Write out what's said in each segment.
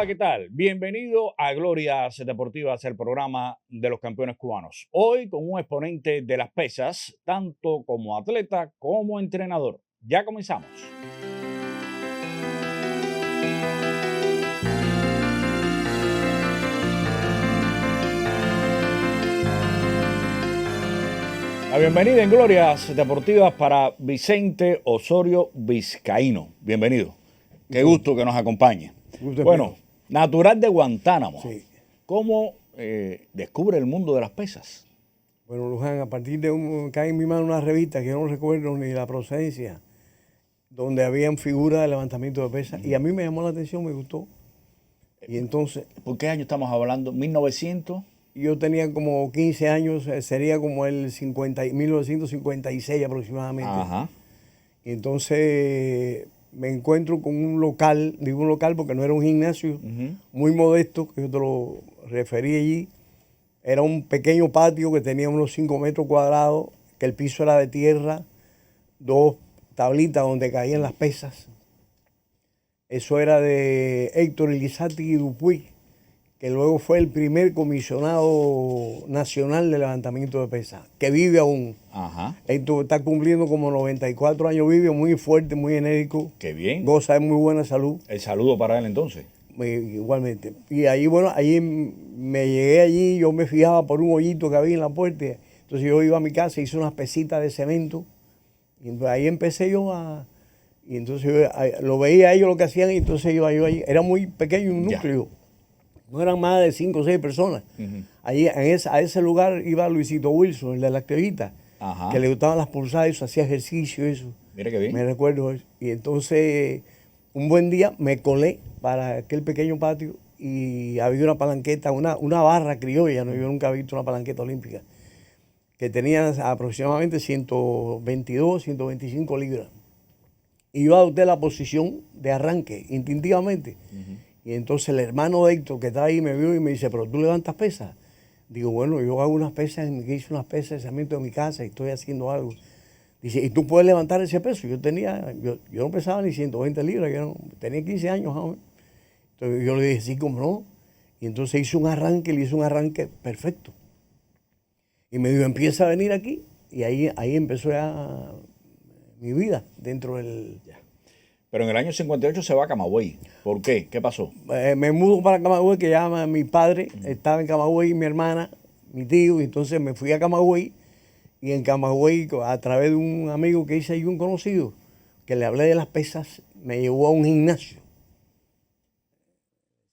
Hola, ¿qué tal? Bienvenido a Glorias Deportivas, el programa de los campeones cubanos. Hoy con un exponente de las pesas, tanto como atleta como entrenador. Ya comenzamos. La bienvenida en Glorias Deportivas para Vicente Osorio Vizcaíno. Bienvenido. Qué gusto que nos acompañe. Bueno, natural de Guantánamo. Sí. ¿Cómo descubre el mundo de las pesas? Bueno, Luján, a partir de cae en mi mano una revista que yo no recuerdo ni la procedencia, donde habían figuras de levantamiento de pesas, y a mí me llamó la atención, me gustó. Y entonces, ¿Por qué año estamos hablando? ¿1900? yo tenía como 15 años, sería como el 1956 aproximadamente. Ajá. Y entonces me encuentro con un local, digo un local porque no era un gimnasio, muy modesto, que yo te lo referí allí. Era un pequeño patio que tenía unos 5 metros cuadrados, que el piso era de tierra, 2 tablitas donde caían las pesas. Eso era de Héctor Elizati Dupuy, que luego fue el primer comisionado nacional de levantamiento de pesas, que vive aún. Ajá. Héctor está cumpliendo como 94 años, vive muy fuerte, muy enérgico. Qué bien. Goza de muy buena salud. El saludo para él entonces. Igualmente. Y ahí, bueno, ahí me llegué allí, yo me fijaba por un hoyito que había en la puerta. Entonces yo iba a mi casa, hice unas pesitas de cemento. Y entonces ahí empecé yo a... Y entonces lo veía a ellos lo que hacían, y entonces iba yo allí. Era muy pequeño un núcleo. No eran más de 5 o 6 personas. Allí a ese lugar iba Luisito Wilson, el de la criollita, que le gustaban las pulsadas, eso, hacía ejercicio, eso. Mira qué bien. Me recuerdo eso. Y entonces, un buen día me colé para aquel pequeño patio y había una palanqueta, una barra criolla, ¿no? Yo nunca he visto una palanqueta olímpica, que tenía aproximadamente 122, 125 libras. Y yo adopté la posición de arranque, instintivamente. Y entonces el hermano de Héctor, que estaba ahí, me vio y me dice, pero tú levantas pesas. Digo, bueno, yo hago unas pesas, hice unas pesas de cemento en mi casa y estoy haciendo algo. Dice, ¿y tú puedes levantar ese peso? Yo no pesaba ni 120 libras, tenía 15 años aún. Entonces yo le dije, sí, cómo no. Y entonces le hice un arranque perfecto. Y me dijo, empieza a venir aquí. Y ahí empezó ya mi vida dentro del... Pero en el año 58 se va a Camagüey. ¿Por qué? ¿Qué pasó? Me mudo para Camagüey, que ya mi padre estaba en Camagüey, mi hermana, mi tío, y entonces me fui a Camagüey. Y en Camagüey, a través de un amigo que hice ahí, un conocido, que le hablé de las pesas, me llevó a un gimnasio.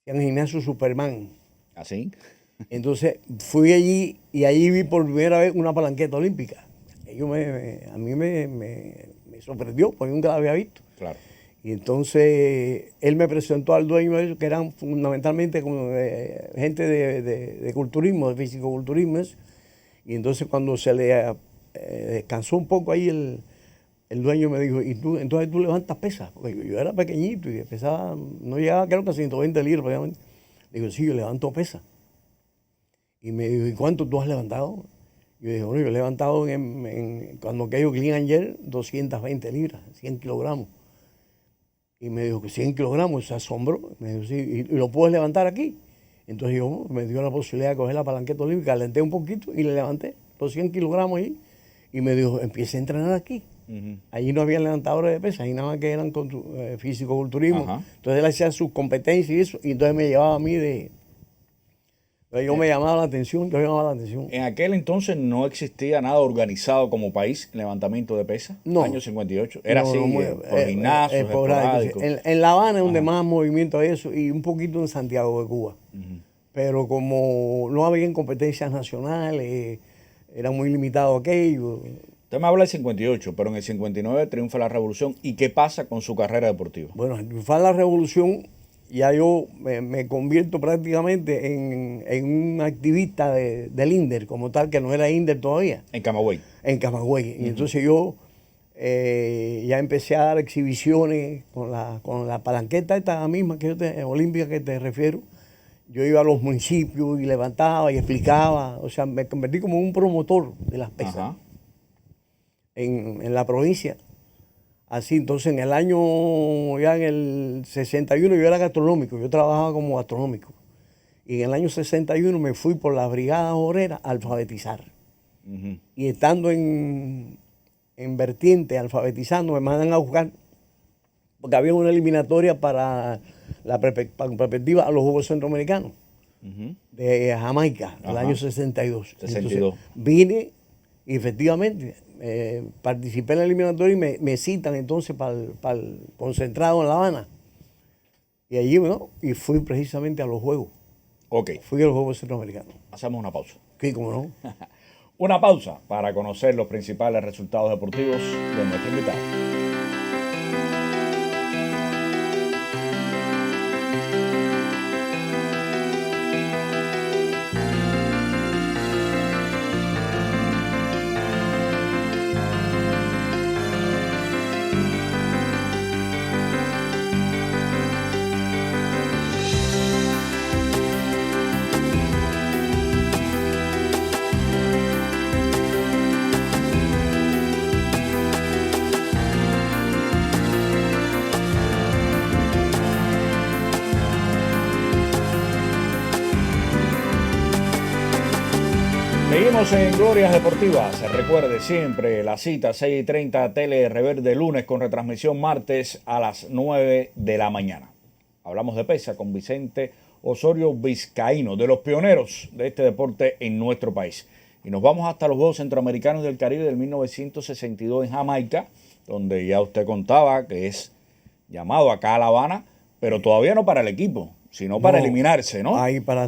Era un gimnasio Superman. ¿Así? Entonces fui allí y allí vi por primera vez una palanqueta olímpica. A mí me sorprendió, porque nunca la había visto. Claro. Y entonces él me presentó al dueño de ellos, que eran fundamentalmente como gente de culturismo, de fisicoculturismo. Y entonces cuando se le descansó un poco ahí, el dueño me dijo, entonces tú levantas pesas. Porque yo era pequeñito y pesaba, no llegaba creo que a 120 libras obviamente. Digo, sí, yo levanto pesas. Y me dijo, ¿y cuánto tú has levantado? Yo dije, bueno, yo he levantado cuando aquello Clean ayer 220 libras, 100 kilogramos. Y me dijo que 100 kilogramos, se asombró. Me dijo, sí, ¿y lo puedes levantar aquí? Entonces yo me dio la posibilidad de coger la palanqueta olímpica, calenté un poquito y le levanté los 100 kilogramos ahí. Y me dijo, empieza a entrenar aquí. Allí no había levantadores de pesas, ahí nada más que eran fisicoculturismo. Entonces él hacía sus competencias y eso, y entonces me llevaba a mí de... Yo me llamaba la atención, yo llamaba la atención. En aquel entonces no existía nada organizado como país, levantamiento de pesas. No. Año 58. Era así, por gimnasios, esporádicos. En La Habana es donde más movimiento hay eso, y un poquito en Santiago de Cuba. Pero como no había competencias nacionales, era muy limitado aquello. Usted me habla del 58, pero en el 59 triunfa la revolución. ¿Y qué pasa con su carrera deportiva? Bueno, al triunfar la revolución, ya yo me convierto prácticamente en un activista del INDER, como tal, que no era INDER todavía. En Camagüey. En Camagüey. Y entonces yo ya empecé a dar exhibiciones con la palanqueta esta misma olímpica que te refiero. Yo iba a los municipios y levantaba y explicaba. O sea, me convertí como un promotor de las pesas en la provincia. Así, entonces ya en el 61 yo era gastronómico, yo trabajaba como gastronómico. Y en el año 61 me fui por la brigada obrera a alfabetizar. Y estando en vertiente, alfabetizando, me mandan a buscar, porque había una eliminatoria para la perspectiva a los Juegos Centroamericanos de Jamaica, el año 62. 62. Entonces, vine y efectivamente participé en la eliminatoria y me citan entonces para el concentrado en La Habana. Y allí, bueno, y fui precisamente a los Juegos. Ok. Fui a los Juegos Centroamericanos. Hacemos una pausa. Sí, cómo no. Una pausa para conocer los principales resultados deportivos de nuestro invitado. Seguimos en Glorias Deportivas. Recuerde siempre la cita 6:30 TLR de lunes con retransmisión martes a las 9 de la mañana. Hablamos de pesa con Vicente Osorio Vizcaíno, de los pioneros de este deporte en nuestro país. Y nos vamos hasta los Juegos Centroamericanos del Caribe del 1962 en Jamaica, donde ya usted contaba que es llamado acá a La Habana, pero todavía no para el equipo, sino para eliminarse, ¿no? Ahí para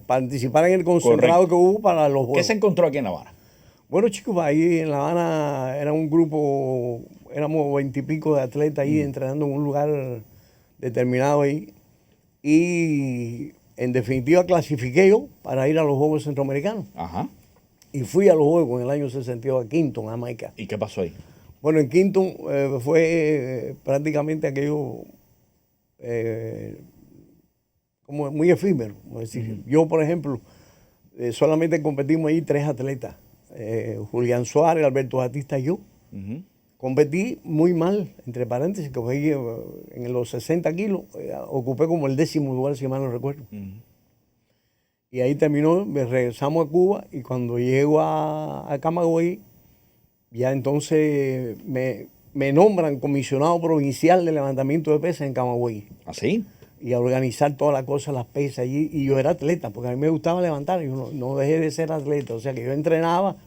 participar en el concentrado que hubo para los Juegos. ¿Qué se encontró aquí en La Habana? Bueno, chicos, ahí en La Habana era un grupo, éramos 20 y pico de atletas ahí entrenando en un lugar determinado ahí. Y en definitiva clasifiqué yo para ir a los Juegos Centroamericanos. Ajá. Y fui a los Juegos en el año 62 a Quinton, Jamaica. ¿Y qué pasó ahí? Bueno, en Quinton fue prácticamente aquello como muy efímero. Es decir, yo, por ejemplo, solamente competimos ahí 3 atletas. Julián Suárez, Alberto Batista y yo. Competí muy mal, entre paréntesis, que fue en los 60 kilos, ocupé como el 10º lugar, si mal no recuerdo. Y ahí terminó, regresamos a Cuba y cuando llego a Camagüey, ya entonces me nombran comisionado provincial de levantamiento de pesas en Camagüey. ¿Ah, sí? Y a organizar todas las cosas, las pesas allí. Y yo era atleta, porque a mí me gustaba levantar. Yo no dejé de ser atleta. O sea que yo entrenaba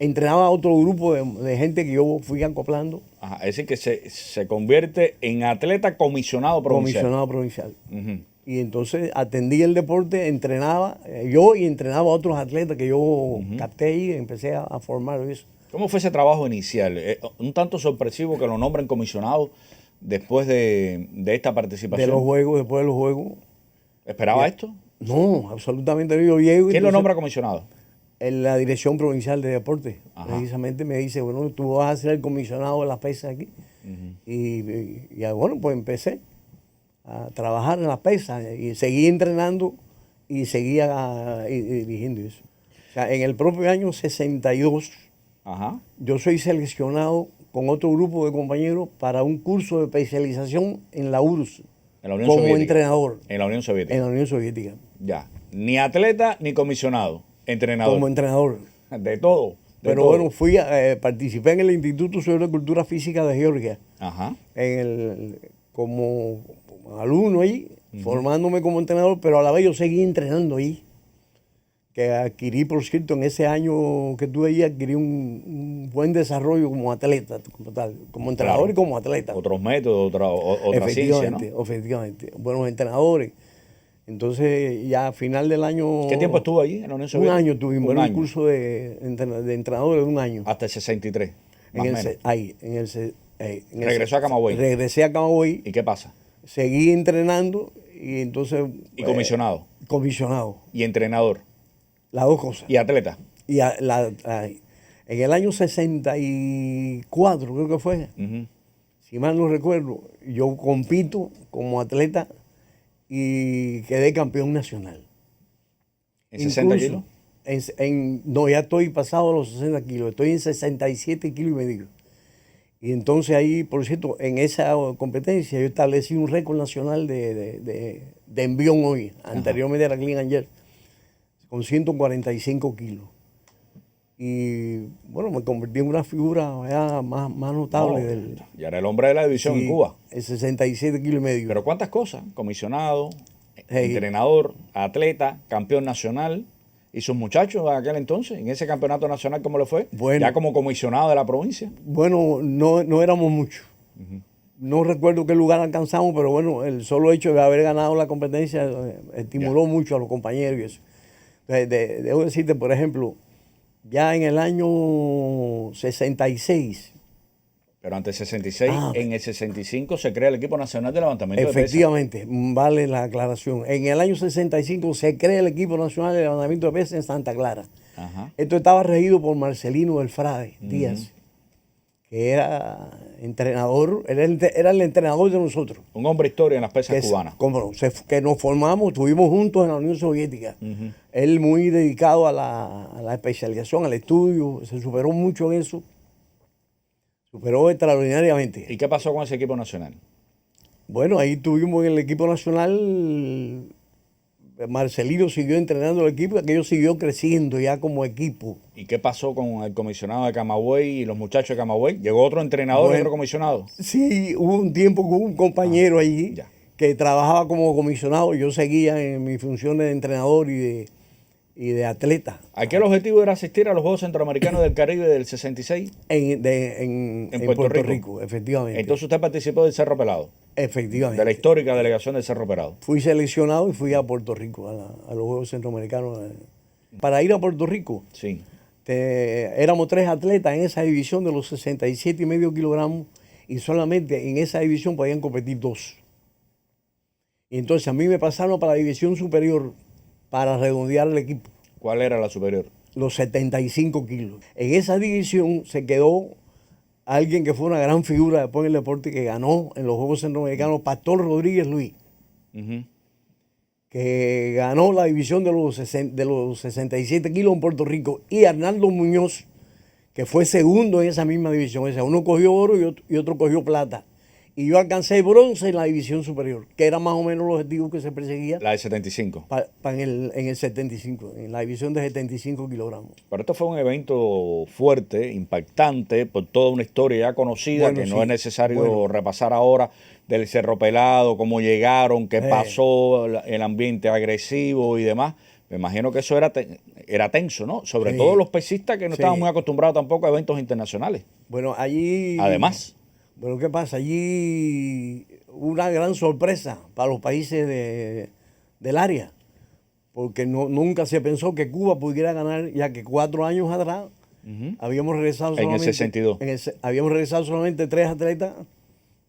a otro grupo de gente que yo fui acoplando. Ajá, es decir, que se convierte en atleta comisionado provincial. Comisionado provincial. Y entonces atendí el deporte, entrenaba yo y entrenaba a otros atletas que yo capté ahí y empecé a formar eso. ¿Cómo fue ese trabajo inicial? Un tanto sorpresivo que lo nombren comisionado después de esta participación. De los Juegos, después de los Juegos. ¿Esperaba esto? No, absolutamente no. Yo llego. ¿Quién lo nombra comisionado? En la Dirección Provincial de Deportes. Ajá. Precisamente me dice, bueno, tú vas a ser el comisionado de las pesas aquí. Y bueno, pues empecé a trabajar en las pesas y seguí entrenando y seguía dirigiendo eso. O sea, en el propio año 62, Ajá. yo soy seleccionado con otro grupo de compañeros para un curso de especialización en la URSS. En la Unión como Soviética. Entrenador. En la Unión Soviética. En la Unión Soviética. Ya. Ni atleta ni comisionado. Entrenador. Como entrenador. De todo. Pero todo. bueno, participé en el Instituto Superior de Cultura Física de Georgia. Ajá. Como alumno ahí, formándome como entrenador, pero a la vez yo seguí entrenando ahí. Que adquirí, por cierto, en ese año que estuve ahí, adquirí un buen desarrollo como atleta, como tal, como entrenador. Claro. Y como atleta. Otros métodos, otra ciencia, ¿no? Efectivamente, buenos entrenadores. Entonces, ya a final del año... ¿Qué tiempo estuvo ahí en la Unión Soviética? Un año tuvimos, un curso de entrenadores de un año. Hasta el 63, más o menos. Regresó a Camagüey. Regresé a Camagüey. ¿Y qué pasa? Seguí entrenando y entonces... ¿Y comisionado? Comisionado. ¿Y entrenador? Las dos cosas. ¿Y atleta? Y en el año 64, creo que fue, si mal no recuerdo, yo compito como atleta y quedé campeón nacional. ¿En 60 kilos? No, ya estoy pasado los 60 kilos, estoy en 67 kilos y medio. Y entonces ahí, por cierto, en esa competencia yo establecí un récord nacional de envión hoy. Anteriormente era Clean and Jerk, con 145 kilos. Y bueno, me convertí en una figura ya más notable del... Ya era el hombre de la división en Cuba. El 67 kilos y medio. Pero ¿cuántas cosas? Comisionado, Hey. entrenador, atleta, campeón nacional. ¿Y sus muchachos en aquel entonces? ¿En ese campeonato nacional cómo le fue? Bueno, ya como comisionado de la provincia. Bueno, no éramos muchos. No recuerdo qué lugar alcanzamos, pero bueno, el solo hecho de haber ganado la competencia estimuló mucho a los compañeros y eso. Entonces, debo decirte, por ejemplo, ya en el año 66. Pero antes del 66, en el 65 se crea el equipo nacional de levantamiento de pesas. Efectivamente, vale la aclaración. En el año 65 se crea el equipo nacional de levantamiento de pesas en Santa Clara. Ajá. Esto estaba regido por Marcelino Belfrade Díaz, que era entrenador, era el entrenador de nosotros. Un hombre historia en las pesas cubanas. Que nos formamos, estuvimos juntos en la Unión Soviética. Él muy dedicado a la especialización, al estudio, se superó mucho en eso. Superó extraordinariamente. ¿Y qué pasó con ese equipo nacional? Bueno, ahí tuvimos en el equipo nacional, Marcelino siguió entrenando el equipo, aquello siguió creciendo ya como equipo. ¿Y qué pasó con el comisionado de Camagüey y los muchachos de Camagüey? ¿Llegó otro entrenador y otro comisionado? Sí, hubo un tiempo con un compañero allí que trabajaba como comisionado. Yo seguía en mis funciones de entrenador y de atleta. Aquí el objetivo era asistir a los Juegos Centroamericanos del Caribe del 66 en Puerto Rico, efectivamente. Entonces usted participó del Cerro Pelado. Efectivamente. De la histórica delegación del Cerro Pelado. Fui seleccionado y fui a Puerto Rico, a los Juegos Centroamericanos. Para ir a Puerto Rico, sí. Éramos 3 atletas en esa división de los 67,5 kilogramos y solamente en esa división podían competir 2. Y entonces a mí me pasaron para la división superior para redondear el equipo. ¿Cuál era la superior? Los 75 kilos. En esa división se quedó alguien que fue una gran figura después en el deporte, que ganó en los Juegos Centroamericanos, Pastor Rodríguez Luis, que ganó la división de los 67 kilos en Puerto Rico, y Arnaldo Muñoz, que fue segundo en esa misma división. O sea, uno cogió oro y otro cogió plata. Y yo alcancé bronce en la división superior, que era más o menos el objetivo que se perseguía. La de 75. En el 75, en la división de 75 kilogramos. Pero esto fue un evento fuerte, impactante, por toda una historia ya conocida, que no es necesario repasar ahora, del Cerro Pelado, cómo llegaron, qué pasó, el ambiente agresivo y demás. Me imagino que eso era tenso, ¿no? Sobre todo los pesistas que no estaban muy acostumbrados tampoco a eventos internacionales. Bueno, allí... Además... Bueno, ¿qué pasa? Allí una gran sorpresa para los países del área, porque nunca se pensó que Cuba pudiera ganar, ya que 4 años atrás habíamos regresado solamente... En el 62. Habíamos regresado solamente 3 atletas,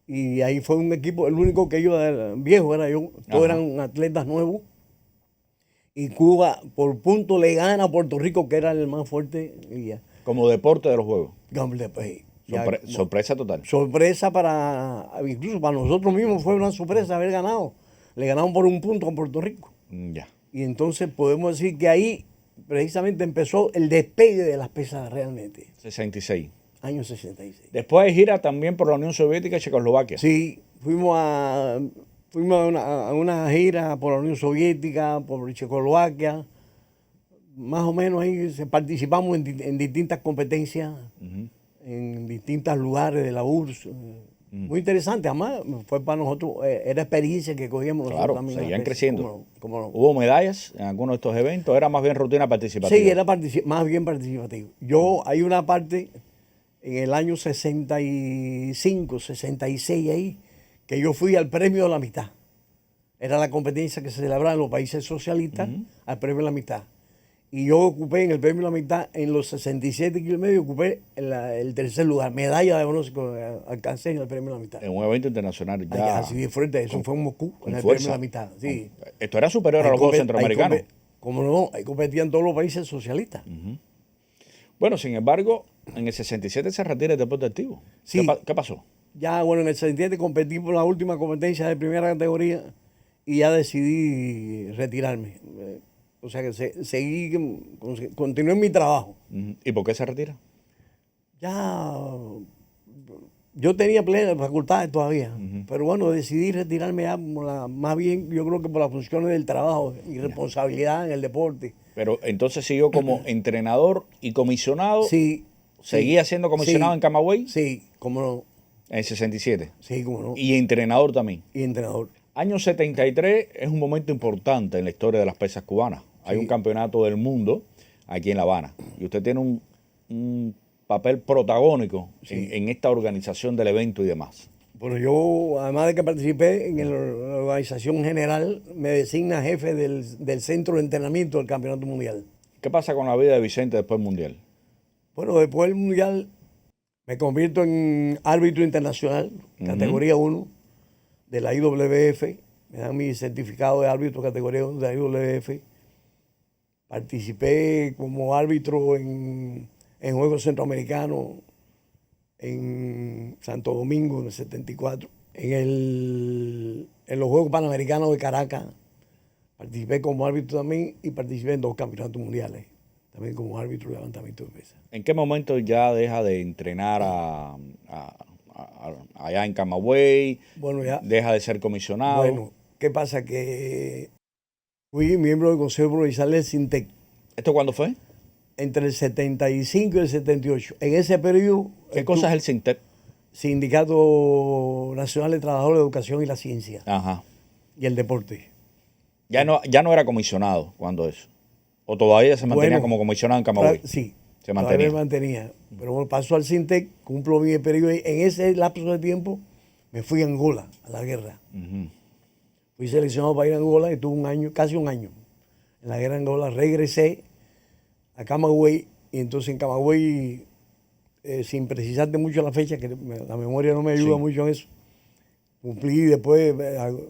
y ahí fue un equipo, el único que iba viejo era yo, todos eran atletas nuevos, y Cuba por punto le gana a Puerto Rico, que era el más fuerte. Como deporte de los Juegos. Sorpresa total. Sorpresa incluso para nosotros mismos fue una sorpresa haber ganado. Le ganamos por un punto a Puerto Rico. Ya. Y entonces podemos decir que ahí precisamente empezó el despegue de las pesas realmente. 66. Año 66. Después de gira también por la Unión Soviética y Checoslovaquia. Sí, fuimos a una gira por la Unión Soviética, por Checoslovaquia. Más o menos ahí participamos en distintas competencias, en distintos lugares de la URSS. Muy interesante, además fue para nosotros, era experiencia que cogíamos nosotros también. Claro, seguían creciendo. ¿Hubo medallas en algunos de estos eventos? ¿Era más bien rutina participativa? Sí, era más bien participativo. Hay una parte en el año 65, 66 ahí, que yo fui al premio de la amistad. Era la competencia que se celebraba en los países socialistas, al premio de la amistad. Y yo ocupé en el premio de la mitad, en los 67 kilos y medio, ocupé el tercer lugar, medalla de bronce que alcancé en el premio de la mitad. En un evento internacional ya. Así de fuerte, eso fue en Moscú, en el premio de la mitad. Sí. Esto era superior a los Juegos Centroamericanos. Como no, ahí competían todos los países socialistas. Bueno, sin embargo, en el 67 se retira el deporte activo. Sí. ¿Qué pasó? Ya, bueno, en el 67 competí por la última competencia de primera categoría y ya decidí retirarme. O sea que continué en mi trabajo. ¿Y por qué se retira? Ya Yo tenía plenas facultades todavía, pero bueno, decidí retirarme ya más bien, yo creo que por las funciones del trabajo y responsabilidad en el deporte. Pero entonces siguió como entrenador y comisionado. Sí, ¿Seguía siendo comisionado en Camagüey? Sí, como no. En 67. Sí, como no. Y entrenador también. Y entrenador. Año 73 es un momento importante en la historia de las pesas cubanas. Hay un campeonato del mundo aquí en La Habana. Y usted tiene un papel protagónico en esta organización del evento y demás. Bueno, yo, además de que participé en la organización general, me designa jefe del centro de entrenamiento del Campeonato Mundial. ¿Qué pasa con la vida de Vicente después del Mundial? Bueno, después del Mundial me convierto en árbitro internacional, categoría 1, de la IWF. Me dan mi certificado de árbitro categoría 1 de la IWF. Participé como árbitro en Juegos Centroamericanos en Santo Domingo en el 74. En los Juegos Panamericanos de Caracas participé como árbitro también y participé en 2 campeonatos mundiales, también como árbitro de levantamiento de pesas. ¿En qué momento ya deja de entrenar allá en Camagüey? Bueno, ya. ¿Deja de ser comisionado? Bueno, ¿qué pasa? Que fui miembro del Consejo Provincial del SINTEC. ¿Esto cuándo fue? Entre el 75 y el 78. En ese periodo... ¿Qué cosa es el SINTEC? Sindicato Nacional de Trabajadores de Educación y la Ciencia. Ajá. Y el deporte. Ya no era comisionado cuando eso. ¿O todavía se mantenía como comisionado en Camagüey? Sí. Se mantenía. Todavía mantenía. Pero bueno, paso al SINTEC, cumplo mi periodo. En ese lapso de tiempo me fui a Angola, a la guerra. Fui seleccionado para ir a Angola y tuve un año, casi un año. En la guerra de Angola regresé a Camagüey y entonces en Camagüey, sin precisarte mucho la fecha, que la memoria no me ayuda mucho en eso, cumplí después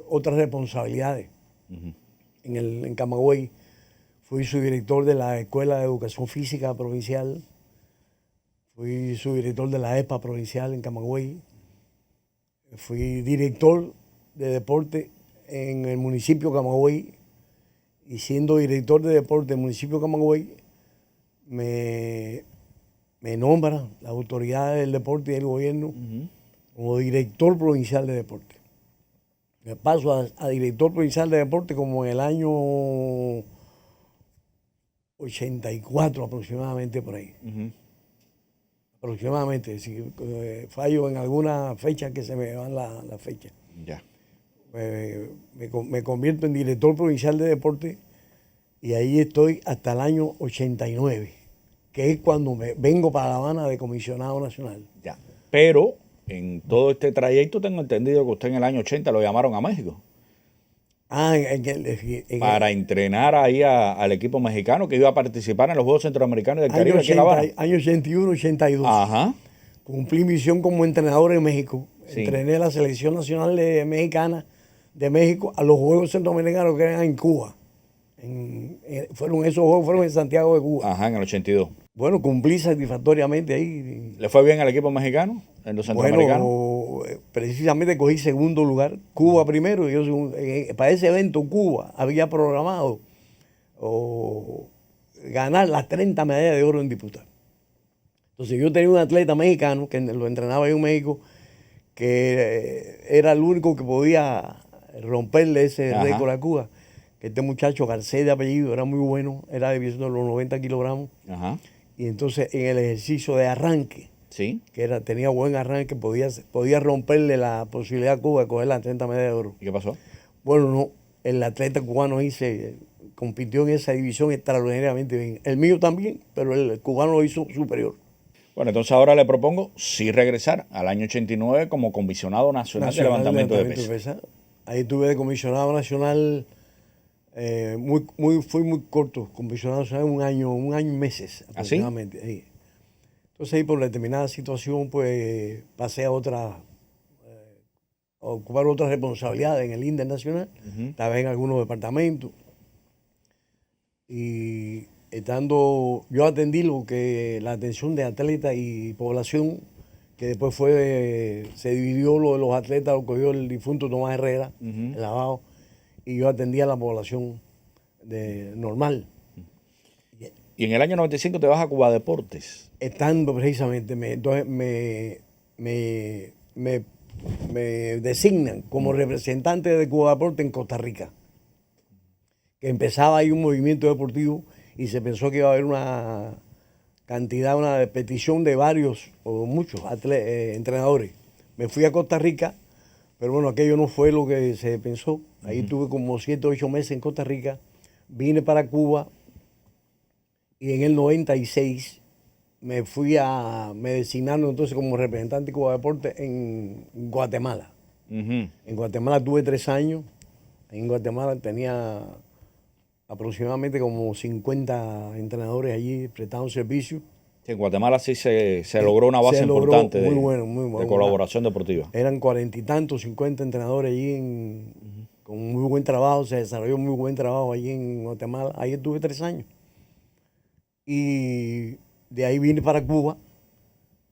otras responsabilidades. En Camagüey fui subdirector de la Escuela de Educación Física Provincial, fui subdirector de la ESPA Provincial en Camagüey, fui director de deporte en el municipio de Camagüey y siendo director de deporte del municipio de Camagüey me nombran las autoridades del deporte y del gobierno como director provincial de deporte. Me paso a director provincial de deporte como en el año 84 aproximadamente por ahí. Aproximadamente, si fallo en alguna fecha que se me van la fecha. Ya. Me convierto en director provincial de deporte y ahí estoy hasta el año 89, que es cuando me vengo para La Habana de comisionado nacional. Ya. Pero en todo este trayecto tengo entendido que usted en el año 80 lo llamaron a México. Para entrenar ahí al equipo mexicano que iba a participar en los Juegos Centroamericanos del Caribe aquí en La Habana. Año 81, 82. Ajá. Cumplí misión como entrenador en México. Sí. Entrené a la selección nacional mexicana de México a los Juegos Centroamericanos que eran en Cuba. Esos juegos fueron en Santiago de Cuba. Ajá, en el 82. Bueno, cumplí satisfactoriamente ahí. ¿Le fue bien al equipo mexicano en los centroamericanos? Bueno, precisamente cogí segundo lugar. Cuba primero. Y yo, para ese evento, Cuba había programado ganar las 30 medallas de oro en disputa. Entonces yo tenía un atleta mexicano que lo entrenaba yo en México, que era el único que podía romperle ese récord a Cuba. Que este muchacho, Garcés de apellido, era muy bueno, era de los 90 kilogramos. Ajá. Y entonces en el ejercicio de arranque, sí, que tenía buen arranque, podía romperle la posibilidad a Cuba de coger las 30 medallas de oro. ¿Y qué pasó? Bueno, no, el atleta cubano compitió en esa división extraordinariamente bien. El mío también, pero el cubano lo hizo superior. Bueno, entonces ahora le propongo sí regresar al año 89 como comisionado nacional de levantamiento de pesas. Ahí estuve de comisionado nacional, fui muy corto, comisionado nacional un año y meses aproximadamente. ¿Ah, sí? Entonces ahí por determinada situación pues pasé a ocupar otras responsabilidades en el INDE nacional, estaba en algunos departamentos y yo atendí la atención de atletas y población, que después se dividió lo de los atletas, lo cogió el difunto Tomás Herrera, el lavado, y yo atendía a la población normal. Y en el año 95 te vas a Cuba Deportes. Estando precisamente, entonces me, me designan como representante de Cuba Deporte en Costa Rica. Que empezaba ahí un movimiento deportivo y se pensó que iba a haber una petición de varios o muchos entrenadores. Me fui a Costa Rica, pero bueno, aquello no fue lo que se pensó. Ahí tuve como 7 o 8 meses en Costa Rica, vine para Cuba y en el 96 me designaron entonces como representante de Cuba Deporte en Guatemala. En Guatemala tuve 3 años. En Guatemala tenía aproximadamente como 50 entrenadores allí prestando servicio. En Guatemala sí se logró una base importante de colaboración deportiva. Eran 40 y tantos, 50 entrenadores allí con muy buen trabajo, se desarrolló muy buen trabajo allí en Guatemala. Ahí estuve 3 años. Y de ahí vine para Cuba.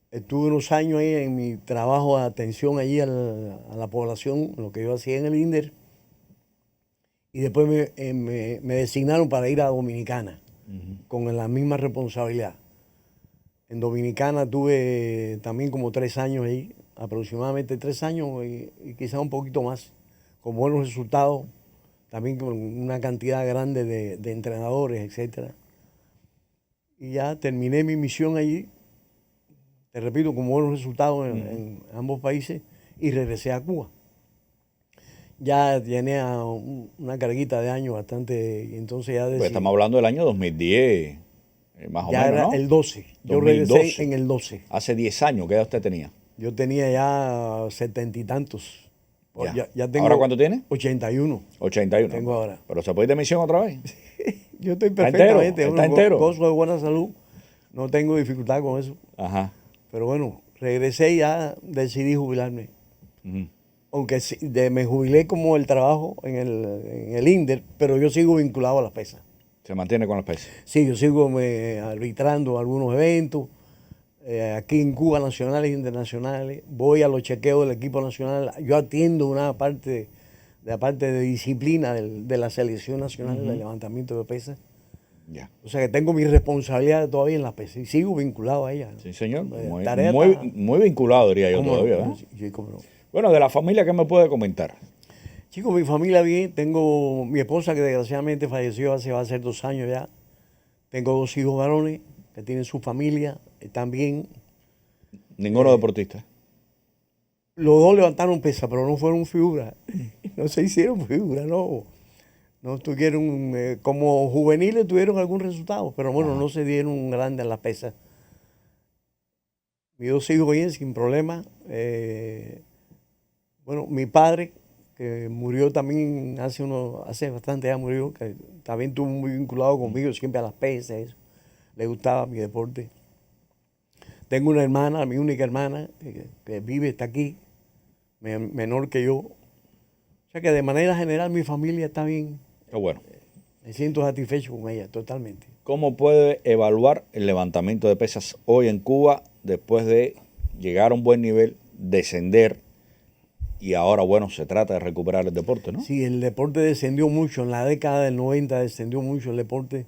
Estuve unos años ahí en mi trabajo de atención allí a la población, lo que yo hacía en el INDER. Y después me designaron para ir a Dominicana, con la misma responsabilidad. En Dominicana tuve también como 3 años ahí, aproximadamente 3 años y quizás un poquito más, con buenos resultados, también con una cantidad grande de entrenadores, etc. Y ya terminé mi misión allí, te repito, con buenos resultados en ambos países y regresé a Cuba. Ya tenía una carguita de años bastante, y entonces ya decidí. Pues estamos hablando del año 2010, más o Ya menos, era ¿no? el 12. Yo 2012. regresé en el 12. Hace 10 años, ¿qué edad usted tenía? Yo tenía ya 70 y tantos. Ya tengo, ¿ahora cuánto tiene? 81. 81. Tengo ahora. ¿Pero se puede ir de misión otra vez? Yo estoy perfectamente. ¿Está entero? Gozo de buena salud. No tengo dificultad con eso. Ajá. Pero bueno, regresé y ya decidí jubilarme. Aunque me jubilé como el trabajo en el INDER, pero yo sigo vinculado a las pesas. ¿Se mantiene con las pesas? Sí, yo sigo arbitrando algunos eventos, aquí en Cuba, nacionales e internacionales. Voy a los chequeos del equipo nacional. Yo atiendo una parte de disciplina de la selección nacional de levantamiento de pesas. Ya. O sea que tengo mi responsabilidad todavía en las pesas y sigo vinculado a ella. Sí, señor. Muy vinculado, diría yo, todavía. No? Sí, cómo no. Bueno, de la familia, ¿qué me puede comentar? Chicos, mi familia bien. Tengo mi esposa que desgraciadamente falleció va a ser 2 años ya. Tengo 2 hijos varones que tienen su familia, están bien. ¿Ninguno deportista? Los 2 levantaron pesas, pero no fueron figuras. No se hicieron figuras, no. No tuvieron, como juveniles tuvieron algún resultado, pero bueno, no se dieron grandes en las pesas. Mis 2 hijos bien, sin problema. Bueno, mi padre, que murió también hace bastante ya murió, que también estuvo muy vinculado conmigo, siempre a las pesas, eso. Le gustaba mi deporte. Tengo una hermana, mi única hermana, que vive, está aquí, menor que yo. O sea que de manera general mi familia está bien. Qué bueno. Me siento satisfecho con ella, totalmente. ¿Cómo puede evaluar el levantamiento de pesas hoy en Cuba después de llegar a un buen nivel, descender y ahora, bueno, se trata de recuperar el deporte, ¿no? Sí, el deporte descendió mucho. En la década del 90 descendió mucho el deporte.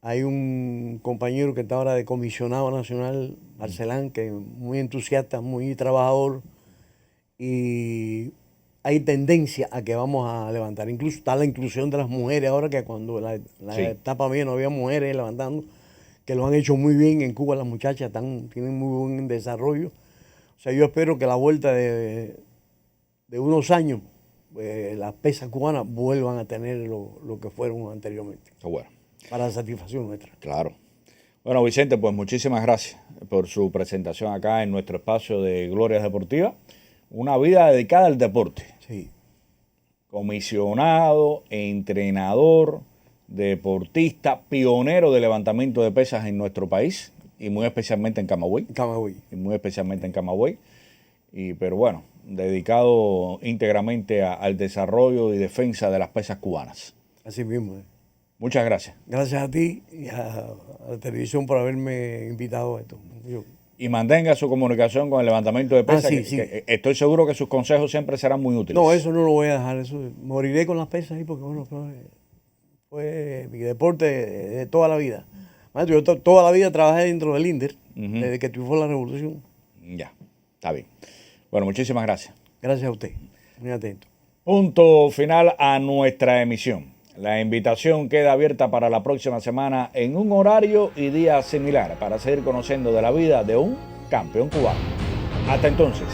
Hay un compañero que está ahora de comisionado nacional, Marcelán, que es muy entusiasta, muy trabajador, y hay tendencia a que vamos a levantar. Incluso está la inclusión de las mujeres ahora, que cuando la etapa mía no había mujeres levantando, que lo han hecho muy bien en Cuba. Las muchachas tienen muy buen desarrollo. O sea, yo espero que a la vuelta de unos años las pesas cubanas vuelvan a tener lo que fueron anteriormente. Qué bueno. Para la satisfacción nuestra. Claro. Bueno, Vicente, pues muchísimas gracias por su presentación acá en nuestro espacio de Glorias Deportivas. Una vida dedicada al deporte. Sí. Comisionado, entrenador, deportista, pionero de levantamiento de pesas en nuestro país y muy especialmente en Camagüey. Pero bueno, dedicado íntegramente al desarrollo y defensa de las pesas cubanas. Así mismo. Muchas gracias. Gracias a ti y a la televisión por haberme invitado a esto. Y mantenga su comunicación con el levantamiento de pesas. Sí. Que estoy seguro que sus consejos siempre serán muy útiles. No, eso no lo voy a dejar. Eso moriré con las pesas ahí porque bueno, fue mi deporte de toda la vida. Yo toda la vida trabajé dentro del INDER, desde que triunfó la revolución. Ya, está bien. Bueno, muchísimas gracias. Gracias a usted. Muy atento. Punto final a nuestra emisión. La invitación queda abierta para la próxima semana en un horario y día similar para seguir conociendo de la vida de un campeón cubano. Hasta entonces.